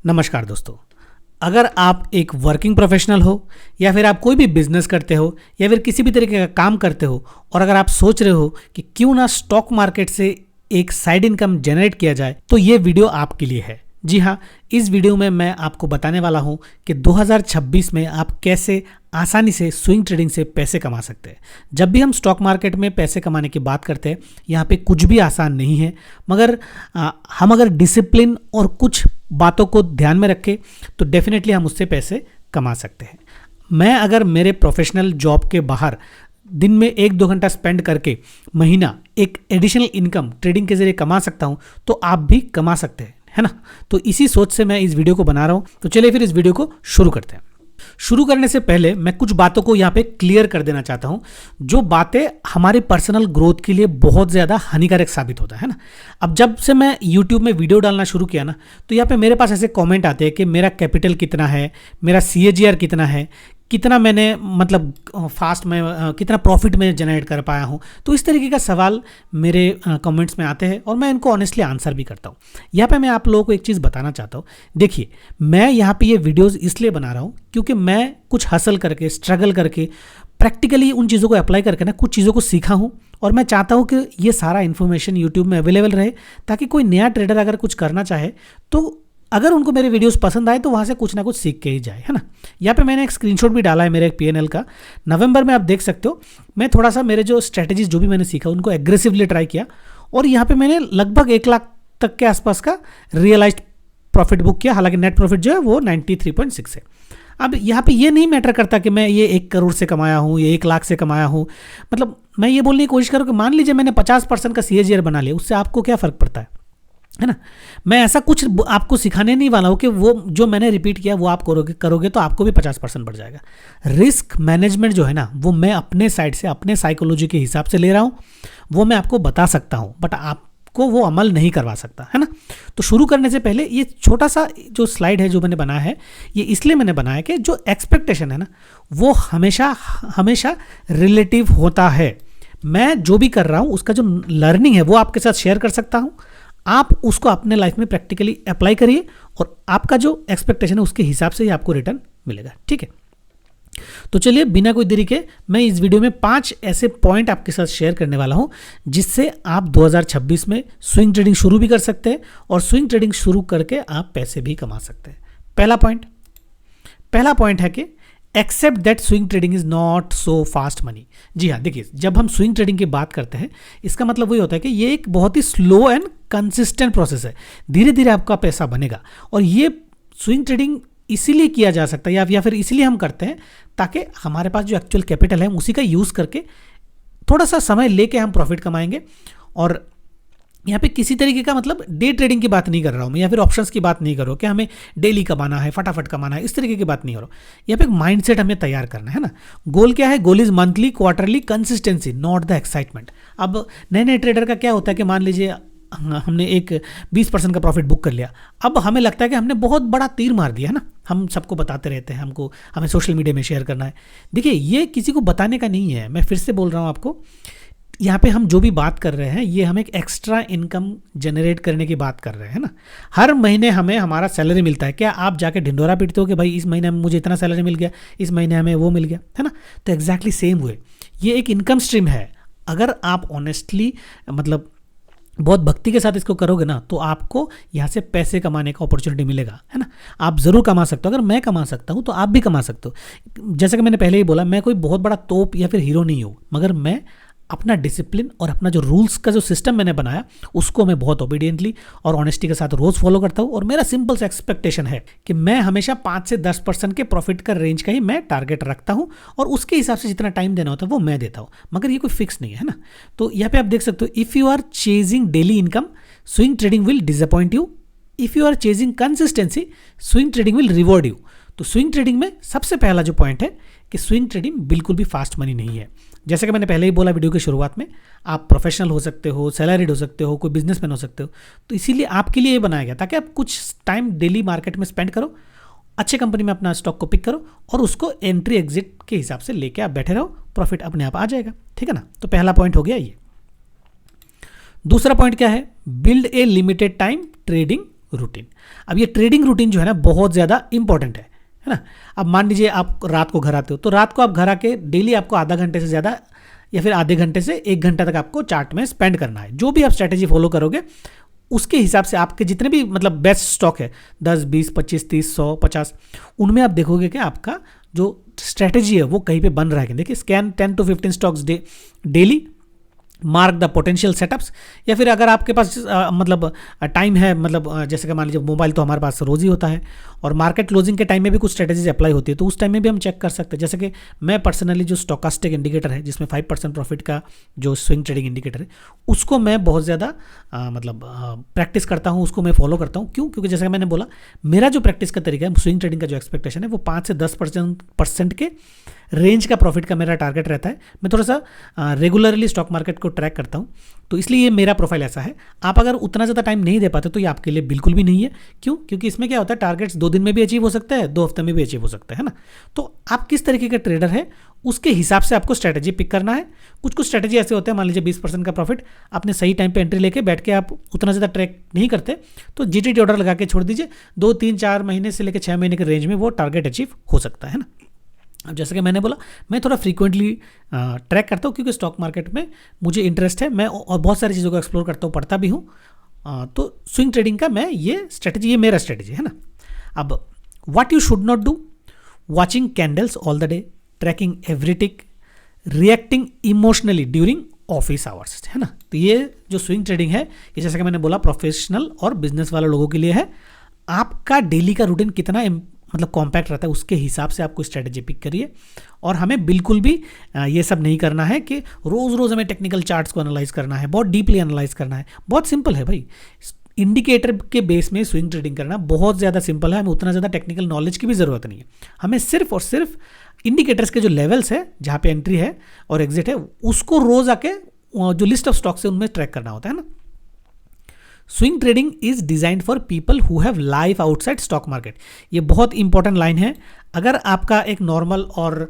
नमस्कार दोस्तों। अगर आप एक वर्किंग प्रोफेशनल हो या फिर आप कोई भी बिजनेस करते हो या फिर किसी भी तरीके का काम करते हो और अगर आप सोच रहे हो कि क्यों ना स्टॉक मार्केट से एक साइड इनकम जनरेट किया जाए तो ये वीडियो आपके लिए है। जी हाँ, इस वीडियो में मैं आपको बताने वाला हूँ कि 2026 में आप कैसे आसानी से स्विंग ट्रेडिंग से पैसे कमा सकते हैं। जब भी हम स्टॉक मार्केट में पैसे कमाने की बात करते हैं, यहाँ पे कुछ भी आसान नहीं है, मगर हम अगर डिसिप्लिन और कुछ बातों को ध्यान में रखें तो डेफिनेटली हम उससे पैसे कमा सकते हैं। मैं अगर मेरे प्रोफेशनल जॉब के बाहर दिन में 1-2 घंटा स्पेंड करके महीना एक एडिशनल इनकम ट्रेडिंग के जरिए कमा सकता हूँ, तो आप भी कमा सकते हैं, है ना। तो इसी सोच से मैं इस वीडियो को बना रहा हूँ। तो चलिए फिर इस वीडियो को शुरू करते हैं। शुरू करने से पहले मैं कुछ बातों को यहाँ पे क्लियर कर देना चाहता हूँ, जो बातें हमारे पर्सनल ग्रोथ के लिए बहुत ज़्यादा हानिकारक साबित होता है ना। अब जब से मैं YouTube में वीडियो डालना शुरू किया ना, तो यहाँ पे मेरे पास ऐसे कमेंट आते हैं कि मेरा कैपिटल कितना है, मेरा CAGR कितना है, कितना मैंने मतलब फास्ट में कितना प्रॉफिट में जनरेट कर पाया हूँ। तो इस तरीके का सवाल मेरे कमेंट्स में आते हैं और मैं इनको ऑनेस्टली आंसर भी करता हूँ। यहाँ पे मैं आप लोगों को एक चीज़ बताना चाहता हूँ। देखिए, मैं यहाँ पे ये वीडियोस इसलिए बना रहा हूँ क्योंकि मैं कुछ हसल करके, स्ट्रगल करके, प्रैक्टिकली उन चीज़ों को अप्लाई करके ना कुछ चीज़ों को सीखा हूँ और मैं चाहता हूँ कि ये सारा इन्फॉर्मेशन यूट्यूब में अवेलेबल रहे, ताकि कोई नया ट्रेडर अगर कुछ करना चाहे तो अगर उनको मेरे वीडियोस पसंद आए तो वहाँ से कुछ ना कुछ सीख के ही जाए, है ना। यहाँ पे मैंने एक स्क्रीनशॉट भी डाला है मेरे एक PNL का। नवंबर में आप देख सकते हो, मैं थोड़ा सा मेरे जो स्ट्रैटेजीज जो भी मैंने सीखा उनको एग्रेसिवली ट्राई किया और यहाँ पे मैंने लगभग 1 लाख तक के आसपास का रियलाइज्ड प्रॉफिट बुक किया। हालांकि नेट प्रॉफिट जो है वो 93.6 है। अब यहाँ पे ये नहीं मैटर करता कि मैं ये 1 करोड़ से कमाया हूँ या 1 लाख से कमाया हूँ। मतलब मैं ये बोलने की कोशिश करूँ कि मान लीजिए मैंने 50% का CAGR बना लिया, उससे आपको क्या फ़र्क पड़ता है ना। मैं ऐसा कुछ आपको सिखाने नहीं वाला हूँ कि वो जो मैंने रिपीट किया वो आप करोगे तो आपको भी 50% बढ़ जाएगा। रिस्क मैनेजमेंट जो है ना, वो मैं अपने साइड से, अपने साइकोलॉजी के हिसाब से ले रहा हूँ। वो मैं आपको बता सकता हूँ, बट आपको वो अमल नहीं करवा सकता, है ना। तो शुरू करने से पहले ये छोटा सा जो स्लाइड है जो मैंने बनाया है, ये इसलिए मैंने बनाया कि जो एक्सपेक्टेशन है ना, वो हमेशा हमेशा रिलेटिव होता है। मैं जो भी कर रहा हूँ उसका जो लर्निंग है वो आपके साथ शेयर कर सकता हूँ। आप उसको अपने लाइफ में प्रैक्टिकली अप्लाई करिए और आपका जो एक्सपेक्टेशन है उसके हिसाब से ही आपको रिटर्न मिलेगा, ठीक है। तो चलिए बिना कोई देरी के मैं इस वीडियो में 5 ऐसे पॉइंट आपके साथ शेयर करने वाला हूं जिससे आप 2026 में स्विंग ट्रेडिंग शुरू भी कर सकते हैं और स्विंग ट्रेडिंग शुरू करके आप पैसे भी कमा सकते हैं। पहला पॉइंट है कि accept that swing trading is not so fast money. जी हाँ, देखिए, जब हम स्विंग ट्रेडिंग की बात करते हैं इसका मतलब वही होता है कि ये एक बहुत ही स्लो एंड कंसिस्टेंट प्रोसेस है। धीरे धीरे आपका पैसा बनेगा और ये स्विंग ट्रेडिंग इसीलिए किया जा सकता है या फिर इसीलिए हम करते हैं ताकि हमारे पास जो एक्चुअल कैपिटल है उसी का यूज़ करके थोड़ा सा समय लेके हम प्रॉफिट कमाएंगे। और यहाँ पे किसी तरीके का मतलब डे ट्रेडिंग की बात नहीं कर रहा हूँ मैं, या फिर ऑप्शंस की बात नहीं कर रहा हूँ कि हमें डेली कमाना है, फटाफट कमाना है, इस तरीके की बात नहीं हो रहा हूँ। यहाँ पे एक माइंडसेट हमें तैयार करना है ना। गोल क्या है? Goal is monthly, quarterly consistency, not the excitement. अब नए नए ट्रेडर का क्या होता है कि मान लीजिए हमने एक 20% का प्रॉफिट बुक कर लिया, अब हमें लगता है कि हमने बहुत बड़ा तीर मार दिया, है ना। हम सबको बताते रहते हैं, हमें सोशल मीडिया में शेयर करना है। देखिए, ये किसी को बताने का नहीं है। मैं फिर से बोल रहा हूँ आपको, यहाँ पे हम जो भी बात कर रहे हैं ये हम एक एक्स्ट्रा इनकम जनरेट करने की बात कर रहे हैं ना। हर महीने हमें हमारा सैलरी मिलता है। क्या आप जाके ढिंडोरा पीटते हो कि भाई इस महीने में मुझे इतना सैलरी मिल गया, इस महीने हमें वो मिल गया, है ना। तो एग्जैक्टली सेम वे ये एक इनकम स्ट्रीम है। अगर आप ऑनेस्टली मतलब बहुत भक्ति के साथ इसको करोगे ना तो आपको यहाँ से पैसे कमाने का अपॉर्चुनिटी मिलेगा, है ना। आप ज़रूर कमा सकते हो। अगर मैं कमा सकता हूँ तो आप भी कमा सकते हो। जैसे कि मैंने पहले ही बोला, मैं कोई बहुत बड़ा तोप या फिर हीरो नहीं हूँ, मगर मैं अपना डिसिप्लिन और अपना जो रूल्स का जो सिस्टम मैंने बनाया उसको मैं बहुत ओबीडियंटली और ऑनेस्टी के साथ रोज़ फॉलो करता हूँ। और मेरा सिंपल सा एक्सपेक्टेशन है कि मैं हमेशा 5 से 10% के प्रॉफिट का रेंज का ही मैं टारगेट रखता हूँ और उसके हिसाब से जितना टाइम देना होता है वो मैं देता हूँ, मगर ये कोई फिक्स नहीं है ना। तो यहाँ पे आप देख सकते हो, if you are chasing daily income, swing trading will disappoint you. If you are chasing consistency, swing trading will reward you. तो स्विंग ट्रेडिंग में सबसे पहला जो पॉइंट है कि स्विंग ट्रेडिंग बिल्कुल भी फास्ट मनी नहीं है। जैसे कि मैंने पहले ही बोला वीडियो की शुरुआत में, आप प्रोफेशनल हो सकते हो, सैलरीड हो सकते हो, कोई बिजनेसमैन हो सकते हो। तो इसीलिए आपके लिए ये बनाया गया ताकि आप कुछ टाइम डेली मार्केट में स्पेंड करो, अच्छे कंपनी में अपना स्टॉक को पिक करो और उसको एंट्री एग्जिट के हिसाब से लेके आप बैठे रहो, प्रॉफिट अपने आप आ जाएगा, ठीक है ना। तो पहला पॉइंट हो गया ये। दूसरा पॉइंट क्या है? Build a limited time trading routine. अब ये ट्रेडिंग रूटीन जो है ना बहुत ज़्यादा इंपॉर्टेंट है ना। अब मान लीजिए आप रात को घर आते हो, तो रात को आप घर आके डेली आपको आधा घंटे से ज़्यादा या फिर आधे घंटे से 1 घंटा तक आपको चार्ट में स्पेंड करना है। जो भी आप स्ट्रैटेजी फॉलो करोगे उसके हिसाब से आपके जितने भी मतलब बेस्ट स्टॉक है 10, 20, 25, 30, 100, 50, उनमें आप देखोगे कि आपका जो स्ट्रैटेजी है वो कहीं पे बन रहा है। देखिए scan 10 to 15 stocks daily, mark the potential setups, या फिर अगर आपके पास मतलब टाइम है, मतलब जैसे कि मान लीजिए मोबाइल तो हमारे पास रोज़ ही होता है और मार्केट क्लोजिंग के टाइम में भी कुछ स्ट्रेटेजीज अप्लाई होती है, तो उस टाइम में भी हम चेक कर सकते हैं। जैसे कि मैं पर्सनली जो स्टोकास्टिक इंडिकेटर है जिसमें 5% प्रॉफिट का जो स्विंग ट्रेडिंग इंडिकेटर है उसको मैं बहुत ज़्यादा मतलब प्रैक्टिस करता हूँ, उसको मैं फॉलो करता हूँ। क्यों? क्योंकि जैसे मैंने बोला मेरा जो प्रैक्टिस का तरीका है, स्विंग ट्रेडिंग का जो एक्सपेक्टेशन है वो 5 से 10% के रेंज का प्रॉफिट का मेरा टारगेट रहता है। मैं थोड़ा सा रेगुलरली स्टॉक मार्केट को ट्रैक करता हूँ, तो इसलिए ये मेरा प्रोफाइल ऐसा है। आप अगर उतना ज़्यादा टाइम नहीं दे पाते तो ये आपके लिए बिल्कुल भी नहीं है। क्यों? क्योंकि इसमें क्या होता है, टारगेट्स 2 दिन में भी अचीव हो सकता है, 2 हफ्ते में भी अचीव हो सकता है ना। तो आप किस तरीके का ट्रेडर है उसके हिसाब से आपको स्ट्रैटेजी पिक करना है। कुछ कुछ स्ट्रैटेजी ऐसे होते हैं, मान लीजिए 20% का प्रॉफिट आपने सही टाइम पे एंट्री लेके बैठ के आप उतना ज़्यादा ट्रैक नहीं करते, तो जीटीटी ऑर्डर लगा के छोड़ दीजिए। 2, 3, 4 महीने से लेकर 6 महीने के रेंज में वो टारगेट अचीव हो सकता है ना। अब जैसे कि मैंने बोला मैं थोड़ा फ्रीक्वेंटली ट्रैक करता हूँ क्योंकि स्टॉक मार्केट में मुझे इंटरेस्ट है, मैं और बहुत सारी चीज़ों को एक्सप्लोर करता हूँ, पढ़ता भी हूँ। तो स्विंग ट्रेडिंग का मैं ये स्ट्रेटजी, ये मेरा स्ट्रेटजी है ना। अब what you should not do, watching candles all the day, tracking every tick, reacting emotionally during office hours, है ना। तो ये जो स्विंग ट्रेडिंग है ये जैसे कि मैंने बोला प्रोफेशनल और बिजनेस वाले लोगों के लिए है। आपका डेली का रूटीन कितना मतलब कॉम्पैक्ट रहता है उसके हिसाब से आपको स्ट्रेटजी पिक करिए। और हमें बिल्कुल भी ये सब नहीं करना है कि रोज़ रोज़ हमें टेक्निकल चार्ट्स को एनालाइज करना है, बहुत डीपली एनालाइज करना है। बहुत सिंपल है भाई, इंडिकेटर के बेस में स्विंग ट्रेडिंग करना बहुत ज़्यादा सिंपल है। हमें उतना ज़्यादा टेक्निकल नॉलेज की भी ज़रूरत नहीं है। हमें सिर्फ और सिर्फ इंडिकेटर्स के जो लेवल्स है जहाँ पे एंट्री है और एग्जिट है उसको रोज़ आके जो लिस्ट ऑफ स्टॉक्स है उनमें ट्रैक करना होता है ना। Swing trading is designed for people who have life outside stock market. ये बहुत इंपॉर्टेंट लाइन है। अगर आपका एक नॉर्मल और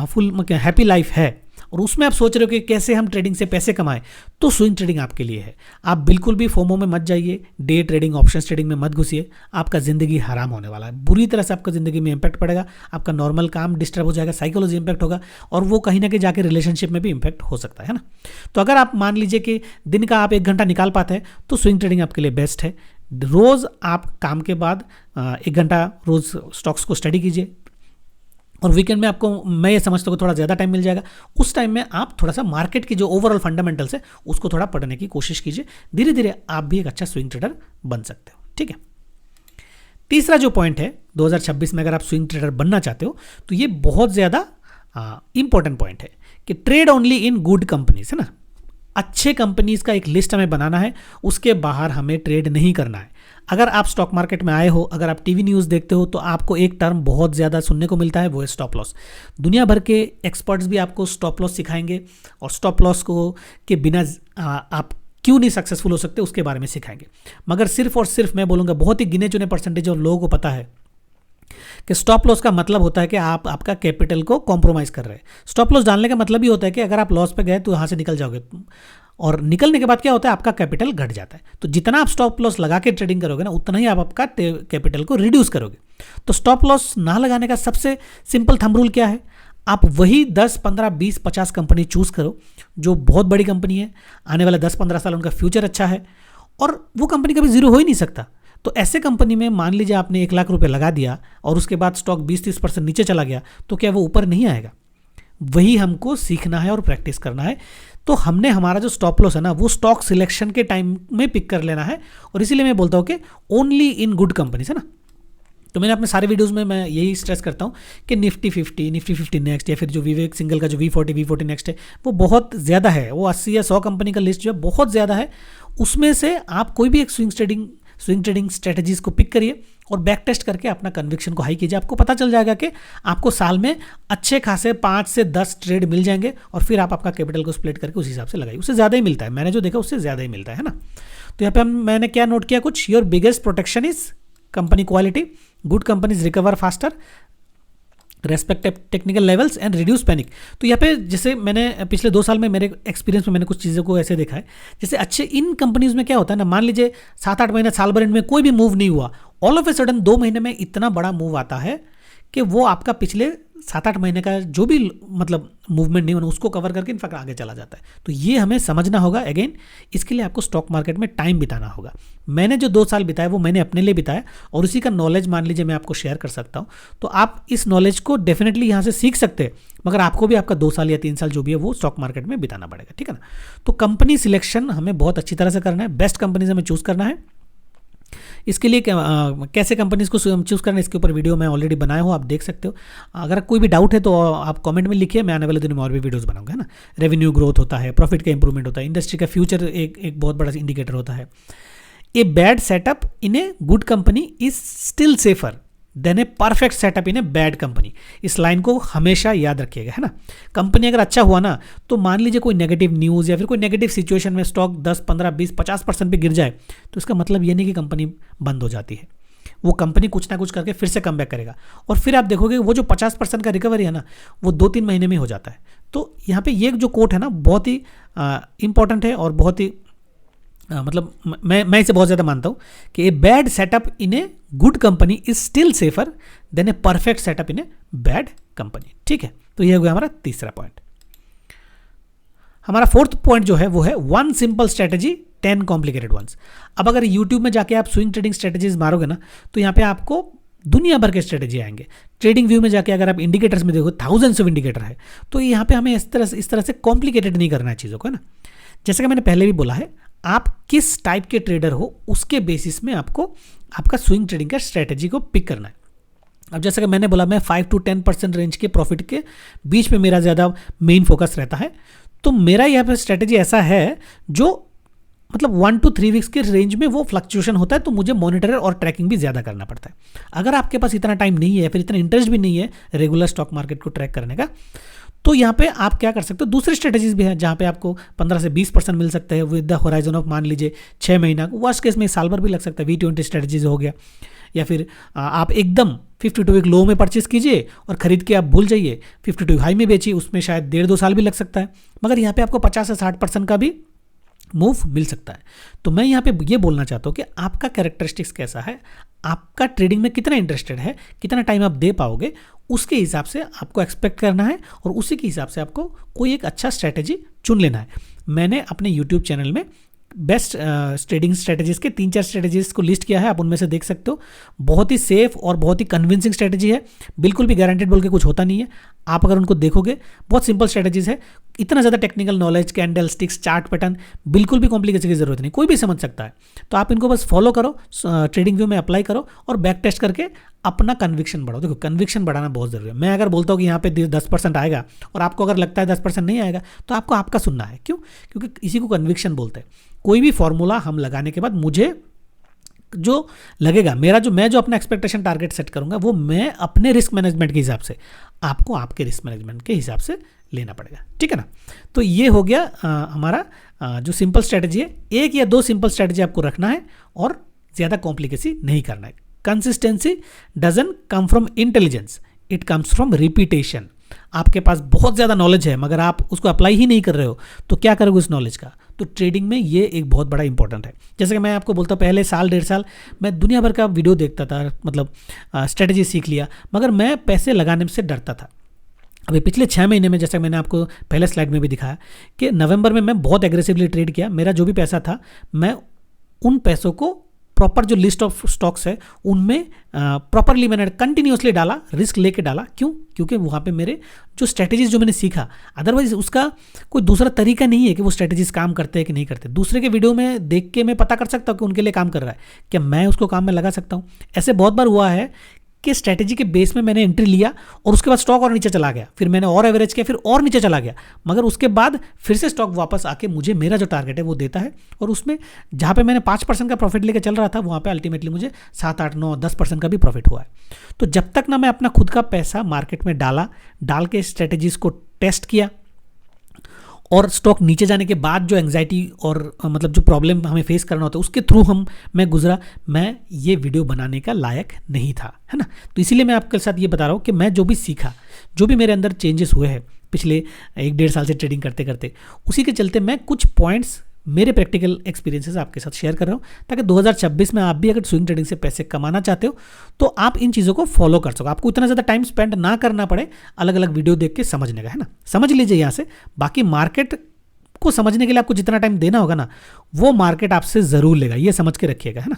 फुल हैप्पी लाइफ है और उसमें आप सोच रहे हो कि कैसे हम ट्रेडिंग से पैसे कमाएं, तो स्विंग ट्रेडिंग आपके लिए है। आप बिल्कुल भी फोमो में मत जाइए, डे ट्रेडिंग, ऑप्शन ट्रेडिंग में मत घुसिए। आपका ज़िंदगी हराम होने वाला है, बुरी तरह से आपका ज़िंदगी में इंपैक्ट पड़ेगा। आपका नॉर्मल काम डिस्टर्ब हो जाएगा, साइकोलॉजी इंपैक्ट होगा और वो कहीं ना कहीं जाके रिलेशनशिप में भी इंपैक्ट हो सकता है ना। तो अगर आप मान लीजिए कि दिन का आप 1 घंटा निकाल पाते हैं तो स्विंग ट्रेडिंग आपके लिए बेस्ट है। रोज़ आप काम के बाद 1 घंटा रोज़ स्टॉक्स को स्टडी कीजिए और वीकेंड में आपको, मैं ये समझता हूँ, थोड़ा ज़्यादा टाइम मिल जाएगा। उस टाइम में आप थोड़ा सा मार्केट की जो ओवरऑल फंडामेंटल्स है उसको थोड़ा पढ़ने की कोशिश कीजिए। धीरे धीरे आप भी एक अच्छा स्विंग ट्रेडर बन सकते हो। ठीक है। तीसरा जो पॉइंट है 2026 में अगर आप स्विंग ट्रेडर बनना चाहते हो तो ये बहुत ज़्यादा इंपॉर्टेंट पॉइंट है कि trade only in good companies, है ना। अच्छे कंपनीज का एक लिस्ट हमें बनाना है, उसके बाहर हमें ट्रेड नहीं करना है। अगर आप स्टॉक मार्केट में आए हो, अगर आप टीवी न्यूज़ देखते हो तो आपको एक टर्म बहुत ज़्यादा सुनने को मिलता है, वो है स्टॉप लॉस। दुनिया भर के एक्सपर्ट्स भी आपको स्टॉप लॉस सिखाएंगे और स्टॉप लॉस को के बिना आप क्यों नहीं सक्सेसफुल हो सकते उसके बारे में सिखाएंगे। मगर सिर्फ और सिर्फ मैं बोलूँगा बहुत ही गिने चुने परसेंटेज और लोगों को पता है कि स्टॉप लॉस का मतलब होता है कि आप आपका कैपिटल को कॉम्प्रोमाइज़ कर रहे हैं। स्टॉप लॉस डालने का मतलब ही होता है कि अगर आप लॉस पे गए तो यहाँ से निकल जाओगे और निकलने के बाद क्या होता है, आपका कैपिटल घट जाता है। तो जितना आप स्टॉप लॉस लगा के ट्रेडिंग करोगे ना उतना ही आप आपका कैपिटल को रिड्यूस करोगे। तो स्टॉप लॉस ना लगाने का सबसे सिंपल थंब रूल क्या है, आप वही 10, 15, 20, 50 कंपनी चूज़ करो जो बहुत बड़ी कंपनी है, आने वाले 10-15 साल उनका फ्यूचर अच्छा है और वो कंपनी कभी जीरो हो ही नहीं सकता। तो ऐसे कंपनी में मान लीजिए आपने 1 लाख रुपए लगा दिया और उसके बाद स्टॉक 20-30% नीचे चला गया तो क्या वो ऊपर नहीं आएगा? वही हमको सीखना है और प्रैक्टिस करना है। तो हमने हमारा जो स्टॉप लॉस है ना वो स्टॉक सिलेक्शन के टाइम में पिक कर लेना है और इसीलिए मैं बोलता हूँ कि ओनली इन गुड कंपनीज, है ना। तो मैंने अपने सारे वीडियोस में मैं यही स्ट्रेस करता हूँ कि निफ्टी 50 नेक्स्ट या फिर जो विवेक सिंगल का जो V40 नेक्स्ट है वो बहुत ज़्यादा है, वो 80 या 100 कंपनी का लिस्ट जो है बहुत ज़्यादा है। उसमें से आप कोई भी एक स्विंग ट्रेडिंग स्ट्रेटजीज को पिक करिए और बैक टेस्ट करके अपना कन्विक्शन को हाई कीजिए। आपको पता चल जाएगा कि आपको साल में अच्छे खासे 5 से 10 ट्रेड मिल जाएंगे और फिर आप आपका कैपिटल को स्प्लिट करके उस हिसाब से लगाइए। उससे ज़्यादा ही मिलता है, मैंने जो देखा उससे ज़्यादा ही मिलता है ना। तो यहाँ पे मैंने क्या नोट किया, कुछ your biggest protection is company quality, good companies recover faster, respect technical levels and reduce panic. तो यहाँ पे जैसे मैंने पिछले 2 साल में मेरे एक्सपीरियंस में मैंने कुछ चीज़ों को ऐसे देखा है, जैसे अच्छे इन कंपनीज में क्या होता है ना, मान लीजिए 7-8 महीना साल भर में कोई भी मूव नहीं हुआ, ऑल ऑफ ए सडन 2 महीने में इतना बड़ा मूव आता है कि वो आपका पिछले 7-8 महीने का जो भी मतलब मूवमेंट नहीं होना उसको कवर करके इनफैक्ट आगे चला जाता है। तो ये हमें समझना होगा। अगेन इसके लिए आपको स्टॉक मार्केट में टाइम बिताना होगा। मैंने जो 2 साल बिताया वो मैंने अपने लिए बिताया और उसी का नॉलेज मान लीजिए मैं आपको शेयर कर सकता हूँ। तो आप इस नॉलेज को डेफिनेटली यहाँ से सीख सकते हैं, मगर आपको भी आपका 2 साल या 3 साल जो भी है वो स्टॉक मार्केट में बिताना पड़ेगा, ठीक है ना। तो कंपनी सिलेक्शन हमें बहुत अच्छी तरह से करना है, बेस्ट कंपनीज हमें चूज़ करना है। इसके लिए कैसे कंपनीज को चूज़ करना है इसके ऊपर वीडियो मैं ऑलरेडी बनाया हूँ, आप देख सकते हो। अगर कोई भी डाउट है तो आप कमेंट में लिखिए, मैं आने वाले दिनों में और भी वीडियोस बनाऊंगा, है ना। रेवेन्यू ग्रोथ होता है, प्रॉफिट का इंप्रूवमेंट होता है, इंडस्ट्री का फ्यूचर एक बहुत बड़ा इंडिकेटर होता है। A bad setup in a good company is still safer than a perfect setup in a bad company. इस लाइन को हमेशा याद रखिएगा, है ना। कंपनी अगर अच्छा हुआ ना, तो मान लीजिए कोई नेगेटिव न्यूज़ या फिर कोई नेगेटिव सिचुएशन में स्टॉक 10, 15, 20, 50% पे गिर जाए, तो इसका मतलब ये नहीं कि कंपनी बंद हो जाती है। वो कंपनी कुछ ना कुछ करके फिर से कम बैक करेगा और फिर आप देखोगे वो जो 50% का रिकवरी है ना, वो 2-3 महीने में हो जाता है। तो यहाँ पे ये जो कोट है ना बहुत ही इंपॉर्टेंट है और बहुत ही मतलब मैं इसे बहुत ज़्यादा मानता हूँ कि a bad setup in a good company is still safer than a perfect setup in a bad company, ठीक है। तो यह हो गया हमारा तीसरा पॉइंट। हमारा फोर्थ पॉइंट जो है वो है 1 सिंपल स्ट्रेटेजी 10 कॉम्प्लिकेटेड वंस। अब अगर यूट्यूब में जाके आप स्विंग ट्रेडिंग स्ट्रेटेजीज मारोगे ना, तो यहाँ पे आपको दुनिया भर के स्ट्रेटेजी आएंगे। ट्रेडिंग व्यू में जाके अगर आप इंडिकेटर्स में देखो, थाउजेंड्स ऑफ इंडिकेटर है। तो यहाँ पे हमें इस तरह से कॉम्प्लिकेटेड नहीं करना है चीज़ों को, है ना। जैसे कि मैंने पहले भी बोला है, आप किस टाइप के ट्रेडर हो उसके बेसिस में आपको आपका स्विंग ट्रेडिंग का स्ट्रेटेजी को पिक करना है। अब जैसे कि मैंने बोला, मैं 5 to 10% रेंज के प्रॉफिट के बीच में मेरा ज़्यादा मेन फोकस रहता है। तो मेरा यहाँ पे स्ट्रेटेजी ऐसा है जो मतलब 1 to 3 वीक्स के रेंज में वो फ्लक्चुएशन होता है, तो मुझे मॉनिटर और ट्रैकिंग भी ज़्यादा करना पड़ता है। अगर आपके पास इतना टाइम नहीं है, फिर इतना इंटरेस्ट भी नहीं है रेगुलर स्टॉक मार्केट को ट्रैक करने का, तो यहाँ पे आप क्या कर सकते हो, दूसरी स्ट्रेटेजीज भी है जहाँ पे आपको 15 से 20% मिल सकते हैं विद द होराइजन ऑफ मान लीजिए 6 महीना, वर्स्ट केस में साल भर भी लग सकता है। V20 स्ट्रेटेजीज हो गया, या फिर आप एकदम 52 वीक लो में परचेस कीजिए और खरीद के आप भूल जाइए, 52 हाई में बेचिए, उसमें शायद 1.5-2 साल भी लग सकता है, मगर यहाँ पे आपको 50 से 60% का भी मूव मिल सकता है। तो मैं यहाँ पे ये बोलना चाहता हूँ कि आपका कैरेक्टरिस्टिक्स कैसा है, आपका ट्रेडिंग में कितना इंटरेस्टेड है, कितना टाइम आप दे पाओगे, उसके हिसाब से आपको एक्सपेक्ट करना है और उसी के हिसाब से आपको कोई एक अच्छा स्ट्रैटेजी चुन लेना है। मैंने अपने यूट्यूब चैनल में बेस्ट ट्रेडिंग स्ट्रेटेजीज के 3-4 स्ट्रेटेजीज को लिस्ट किया है, आप उनमें से देख सकते हो। बहुत ही सेफ और बहुत ही कन्विंसिंग स्ट्रेटेजी है, बिल्कुल भी गारंटेड बोल के कुछ होता नहीं है। आप अगर उनको देखोगे, बहुत सिंपल स्ट्रेटेजीज है, इतना ज़्यादा technical knowledge, candle sticks, chart pattern, बिल्कुल भी कॉम्प्लिकेशन की जरूरत नहीं, कोई भी समझ सकता है। तो आप इनको बस फॉलो करो, ट्रेडिंग व्यू में अप्लाई करो और बैक टेस्ट करके अपना कन्विक्शन बढ़ाओ। देखो, कन्विक्शन बढ़ाना बहुत ज़रूरी है। मैं अगर बोलता हूँ कि यहाँ पे 10% आएगा और आपको अगर लगता है 10% नहीं आएगा, तो आपको आपका सुनना है। क्यों? क्योंकि इसी को कन्विक्शन बोलते हैं। कोई भी फॉर्मूला हम लगाने के बाद मुझे जो लगेगा, मैं जो अपना एक्सपेक्टेशन टारगेट सेट करूंगा, वो मैं अपने रिस्क मैनेजमेंट के हिसाब से, आपको आपके रिस्क मैनेजमेंट के हिसाब से लेना पड़ेगा, ठीक है ना। तो ये हो गया हमारा जो सिंपल स्ट्रेटजी है। 1 या 2 सिंपल स्ट्रेटजी आपको रखना है और ज़्यादा कॉम्प्लिकेसी नहीं करना है। Consistency doesn't come from intelligence, it comes from repetition. आपके पास बहुत ज़्यादा नॉलेज है मगर आप उसको अप्लाई ही नहीं कर रहे हो, तो क्या करोगे उस नॉलेज का? तो ट्रेडिंग में ये एक बहुत बड़ा इंपॉर्टेंट है। जैसे कि मैं आपको बोलता हूँ, पहले साल 1.5 साल मैं दुनिया भर का वीडियो देखता था, मतलब स्ट्रेटजी सीख लिया, मगर मैं पैसे लगाने से डरता था। अभी पिछले 6 महीने में, जैसा मैंने आपको पहले स्लाइड में भी दिखाया कि नवंबर में मैं बहुत एग्रेसिवली ट्रेड किया। मेरा जो भी पैसा था, मैं उन पैसों को प्रॉपर जो लिस्ट ऑफ स्टॉक्स है उनमें प्रॉपरली मैंने कंटिन्यूसली डाला, रिस्क लेके डाला। क्यों? क्योंकि वहाँ पे मेरे जो स्ट्रेटेजीज जो मैंने सीखा, अदरवाइज उसका कोई दूसरा तरीका नहीं है कि वो स्ट्रेटेजीज काम करते हैं कि नहीं करते। दूसरे के वीडियो में देख के मैं पता कर सकता हूँ कि उनके लिए काम कर रहा है, क्या मैं उसको काम में लगा सकता हूँ? ऐसे बहुत बार हुआ है कि स्ट्रेटेजी के बेस में मैंने एंट्री लिया और उसके बाद स्टॉक और नीचे चला गया, फिर मैंने और एवरेज किया, फिर और नीचे चला गया, मगर उसके बाद फिर से स्टॉक वापस आके मुझे मेरा जो टारगेट है वो देता है। और उसमें जहाँ पे मैंने 5% का प्रॉफिट लेके चल रहा था, वहाँ पे अल्टीमेटली मुझे 7, 8, 9, 10% का भी प्रॉफिट हुआ है। तो जब तक ना मैं अपना खुद का पैसा मार्केट में डाल के स्ट्रेटेजीज को टेस्ट किया और स्टॉक नीचे जाने के बाद जो एंग्जाइटी और मतलब जो प्रॉब्लम हमें फेस करना होता है उसके थ्रू मैं गुजरा, मैं ये वीडियो बनाने का लायक नहीं था, है ना। तो इसीलिए मैं आपके साथ ये बता रहा हूँ कि मैं जो भी सीखा, जो भी मेरे अंदर चेंजेस हुए हैं पिछले 1-1.5 साल से ट्रेडिंग करते करते, उसी के चलते मैं कुछ पॉइंट्स मेरे प्रैक्टिकल एक्सपीरियंसेस आपके साथ शेयर कर रहा हूँ, ताकि 2026 में आप भी अगर स्विंग ट्रेडिंग से पैसे कमाना चाहते हो तो आप इन चीज़ों को फॉलो कर सको, आपको इतना ज़्यादा टाइम स्पेंड ना करना पड़े अलग अलग वीडियो देख के समझने का, है ना। समझ लीजिए यहाँ से, बाकी मार्केट को समझने के लिए आपको जितना टाइम देना होगा ना, वो मार्केट आपसे ज़रूर लेगा, ये समझ के रखिएगा, है ना।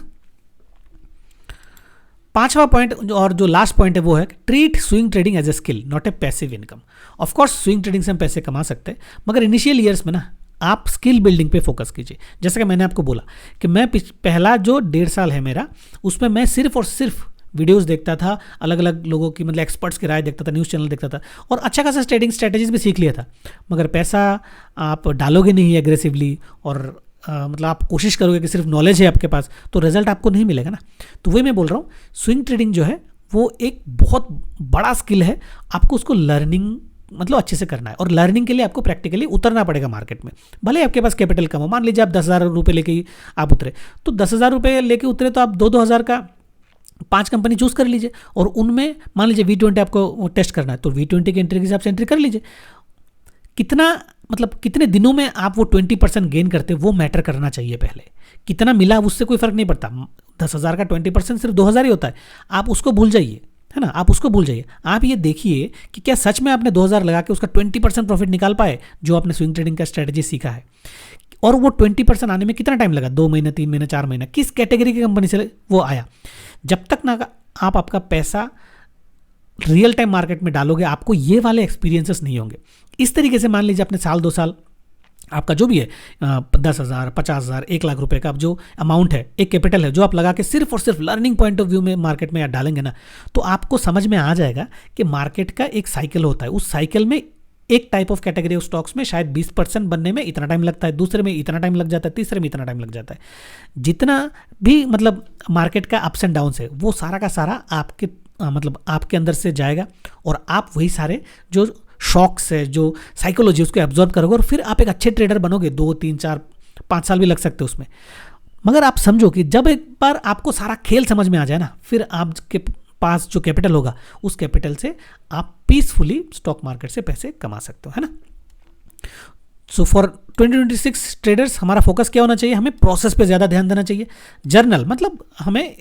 5वां पॉइंट और जो लास्ट पॉइंट है वो है treat swing trading as a skill not a passive income. Of course swing trading से हम पैसे कमा सकते हैं, मगर इनिशियल ईयर्स में ना आप स्किल बिल्डिंग पे फोकस कीजिए। जैसा कि मैंने आपको बोला कि मैं पहला जो 1.5 साल है मेरा, उसमें मैं सिर्फ और सिर्फ वीडियोस देखता था, अलग अलग लोगों की मतलब एक्सपर्ट्स की राय देखता था, न्यूज़ चैनल देखता था और अच्छा खासा ट्रेडिंग स्ट्रेटेजीज भी सीख लिया था। मगर पैसा आप डालोगे नहीं एग्रेसिवली और मतलब आप कोशिश करोगे कि सिर्फ नॉलेज है आपके पास, तो रिजल्ट आपको नहीं मिलेगा ना। तो वही मैं बोल रहा हूँ, स्विंग ट्रेडिंग जो है वो एक बहुत बड़ा स्किल है, आपको उसको लर्निंग मतलब अच्छे से करना है और लर्निंग के लिए आपको प्रैक्टिकली उतरना पड़ेगा मार्केट में। भले आपके पास कैपिटल कम हो, मान लीजिए आप 10,000 रुपये लेके ही आप उतरे, तो 10,000 रुपये लेके उतरे तो आप 2-2 हज़ार का 5 कंपनी चूज कर लीजिए और उनमें मान लीजिए V20 आपको टेस्ट करना है, तो V20 के एंट्री के हिसाब से एंट्री कर लीजिए। कितना मतलब कितने दिनों में आप वो 20% गेन करते वो मैटर करना चाहिए। पहले कितना मिला उससे कोई फर्क नहीं पड़ता, 10,000 का 20% सिर्फ 2,000 ही होता है, आप उसको भूल जाइए, है ना। आप उसको भूल जाइए, आप ये देखिए कि क्या सच में आपने 2,000 लगा के उसका 20% प्रॉफिट निकाल पाए जो आपने स्विंग ट्रेडिंग का स्ट्रेटेजी सीखा है। और वो 20% आने में कितना टाइम लगा, 2 महीने, 3 महीने, 4 महीने, किस कैटेगरी की कंपनी से वो आया। जब तक ना आप आपका पैसा रियल टाइम मार्केट में डालोगे, आपको ये वाले एक्सपीरियंसेस नहीं होंगे। इस तरीके से मान लीजिए आपने साल 2 साल आपका जो भी है 10,000, 50,000, 1 लाख रुपए का जो अमाउंट है, एक कैपिटल है जो आप लगा के सिर्फ और सिर्फ लर्निंग पॉइंट ऑफ व्यू में मार्केट में डालेंगे ना, तो आपको समझ में आ जाएगा कि मार्केट का एक साइकिल होता है। उस साइकिल में एक type of category of stocks में शायद 20% बनने में इतना टाइम लगता है, दूसरे में इतना टाइम लग जाता है, तीसरे में इतना टाइम लग जाता है। जितना भी मतलब मार्केट का अप्स एंड डाउन्स है वो सारा का सारा आपके मतलब आपके अंदर से जाएगा और आप वही सारे जो शॉक्स है, जो साइकोलॉजी, उसको एब्जॉर्ब करोगे और फिर आप एक अच्छे ट्रेडर बनोगे। 2, 3, 4, 5 साल भी लग सकते हैं उसमें। मगर आप समझो कि जब एक बार आपको सारा खेल समझ में आ जाए ना, फिर आपके पास जो कैपिटल होगा उस कैपिटल से आप पीसफुली स्टॉक मार्केट से पैसे कमा सकते हो, है ना। सो फॉर 2026 ट्रेडर्स हमारा फोकस क्या होना चाहिए, हमें प्रोसेस पे ज़्यादा ध्यान देना चाहिए। जर्नल मतलब हमें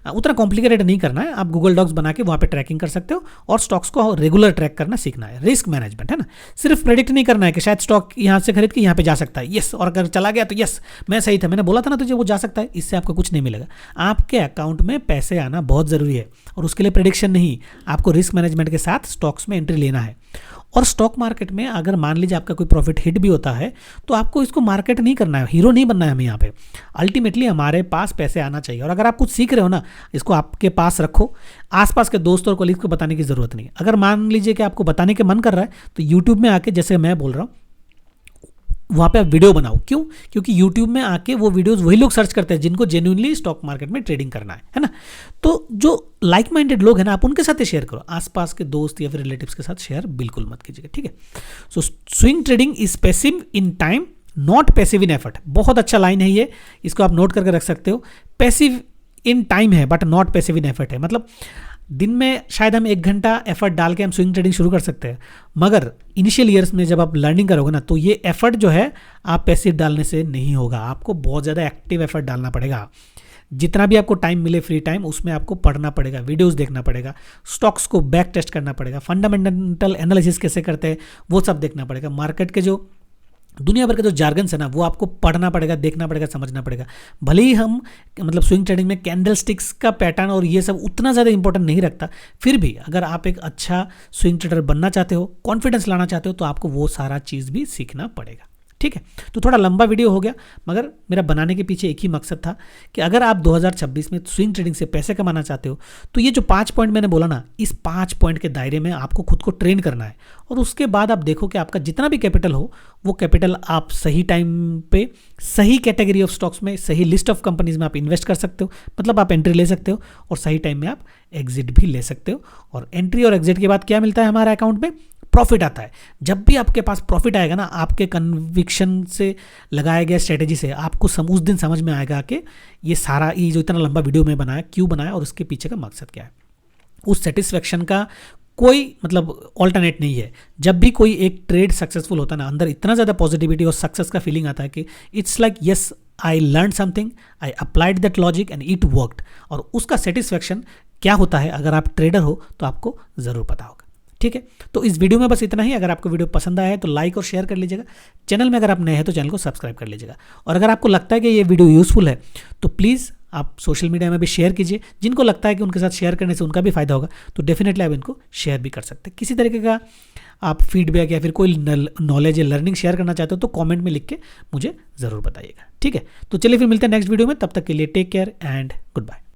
उतना कॉम्प्लिकेटेड नहीं करना है, आप गूगल डॉक्स बना के वहाँ पे ट्रैकिंग कर सकते हो और स्टॉक्स को रेगुलर ट्रैक करना सीखना है। रिस्क मैनेजमेंट, है ना, सिर्फ प्रेडिक्ट नहीं करना है कि शायद स्टॉक यहाँ से खरीद के यहाँ पे जा सकता है, यस, और अगर चला गया तो यस मैं सही था, मैंने बोला था ना तुझे वो जा सकता है। इससे आपको कुछ नहीं मिलेगा। आपके अकाउंट में पैसे आना बहुत ज़रूरी है और उसके लिए प्रेडिक्शन नहीं, आपको रिस्क मैनेजमेंट के साथ स्टॉक्स में एंट्री लेना है। और स्टॉक मार्केट में अगर मान लीजिए आपका कोई प्रॉफिट हिट भी होता है तो आपको इसको मार्केट नहीं करना है, हीरो नहीं बनना है हमें यहाँ पे। अल्टीमेटली हमारे पास पैसे आना चाहिए और अगर आप कुछ सीख रहे हो ना, इसको आपके पास रखो, आसपास के दोस्तों और कलीग को बताने की ज़रूरत नहीं है। अगर मान लीजिए कि आपको बताने के मन कर रहा है तो यूट्यूब में आके, जैसे मैं बोल रहा हूँ, वहाँ पे आप वीडियो बनाओ। क्यों? क्योंकि यूट्यूब में आके वो वीडियोस वही लोग सर्च करते हैं जिनको जेन्युइनली स्टॉक मार्केट में ट्रेडिंग करना है ना। तो जो लाइक माइंडेड लोग हैं ना, आप उनके साथ शेयर करो, आसपास के दोस्त या फिर रिलेटिव्स के साथ शेयर बिल्कुल मत कीजिएगा, ठीक है। So swing trading is passive in time not passive in effort. बहुत अच्छा लाइन है ये, इसको आप नोट करके रख सकते हो। पैसिव इन टाइम है but not passive in effort है। मतलब दिन में शायद हम 1 घंटा एफर्ट डाल के हम स्विंग ट्रेडिंग शुरू कर सकते हैं, मगर इनिशियल ईयर्स में जब आप लर्निंग करोगे ना, तो ये एफर्ट जो है आप पैसिव डालने से नहीं होगा। आपको बहुत ज़्यादा एक्टिव एफर्ट डालना पड़ेगा। जितना भी आपको टाइम मिले फ्री टाइम, उसमें आपको पढ़ना पड़ेगा, वीडियोस देखना पड़ेगा, स्टॉक्स को बैक टेस्ट करना पड़ेगा, फंडामेंटल एनालिसिस कैसे करते हैं वो सब देखना पड़ेगा। मार्केट के जो दुनिया भर के जो जार्गन्स है ना, वो आपको पढ़ना पड़ेगा, देखना पड़ेगा, समझना पड़ेगा। भले ही हम मतलब स्विंग ट्रेडिंग में कैंडल स्टिक्स का पैटर्न और ये सब उतना ज़्यादा इंपॉर्टेंट नहीं रखता, फिर भी अगर आप एक अच्छा स्विंग ट्रेडर बनना चाहते हो, कॉन्फिडेंस लाना चाहते हो, तो आपको वो सारा चीज़ भी सीखना पड़ेगा, ठीक है। तो थोड़ा लंबा वीडियो हो गया, मगर मेरा बनाने के पीछे एक ही मकसद था कि अगर आप 2026 में स्विंग ट्रेडिंग से पैसे कमाना चाहते हो तो ये जो 5 पॉइंट मैंने बोला ना, इस 5 पॉइंट के दायरे में आपको खुद को ट्रेन करना है और उसके बाद आप देखो कि आपका जितना भी कैपिटल हो, वो कैपिटल आप सही टाइम पे सही कैटेगरी ऑफ स्टॉक्स में, सही लिस्ट ऑफ कंपनीज में आप इन्वेस्ट कर सकते हो। मतलब आप एंट्री ले सकते हो और सही टाइम में आप एग्जिट भी ले सकते हो। और एंट्री और एग्जिट के बाद क्या मिलता है हमारे अकाउंट में? प्रॉफिट आता है। जब भी आपके पास प्रॉफिट आएगा ना, आपके कन्विक्शन से लगाया गया स्ट्रेटेजी से आपको उस दिन समझ में आएगा कि ये जो इतना लंबा वीडियो मैं बनाया क्यों बनाया और उसके पीछे का मकसद क्या है। उस सेटिस्फेक्शन का कोई मतलब ऑल्टरनेट नहीं है। जब भी कोई एक ट्रेड सक्सेसफुल होता है ना, अंदर इतना ज़्यादा पॉजिटिविटी और सक्सेस का फीलिंग आता है कि it's like yes I learn something, I applied that logic and it worked. और उसका सेटिस्फेक्शन क्या होता है, अगर आप ट्रेडर हो तो आपको ज़रूर पता होगा। ठीक है, तो इस वीडियो में बस इतना ही। अगर आपको वीडियो पसंद आया है तो लाइक और शेयर कर लीजिएगा। चैनल में अगर आप नए हैं तो चैनल को सब्सक्राइब कर लीजिएगा। और अगर आपको लगता है कि ये वीडियो यूज़फुल है तो प्लीज़ आप सोशल मीडिया में भी शेयर कीजिए। जिनको लगता है कि उनके साथ शेयर करने से उनका भी फायदा होगा तो डेफिनेटली आप इनको शेयर भी कर सकते हैं। किसी तरीके का आप फीडबैक या फिर कोई नॉलेज या लर्निंग शेयर करना चाहते हो तो कमेंट में लिख के मुझे ज़रूर बताइएगा। ठीक है, तो चलिए फिर मिलते हैं नेक्स्ट वीडियो में। तब तक के लिए take care and good bye.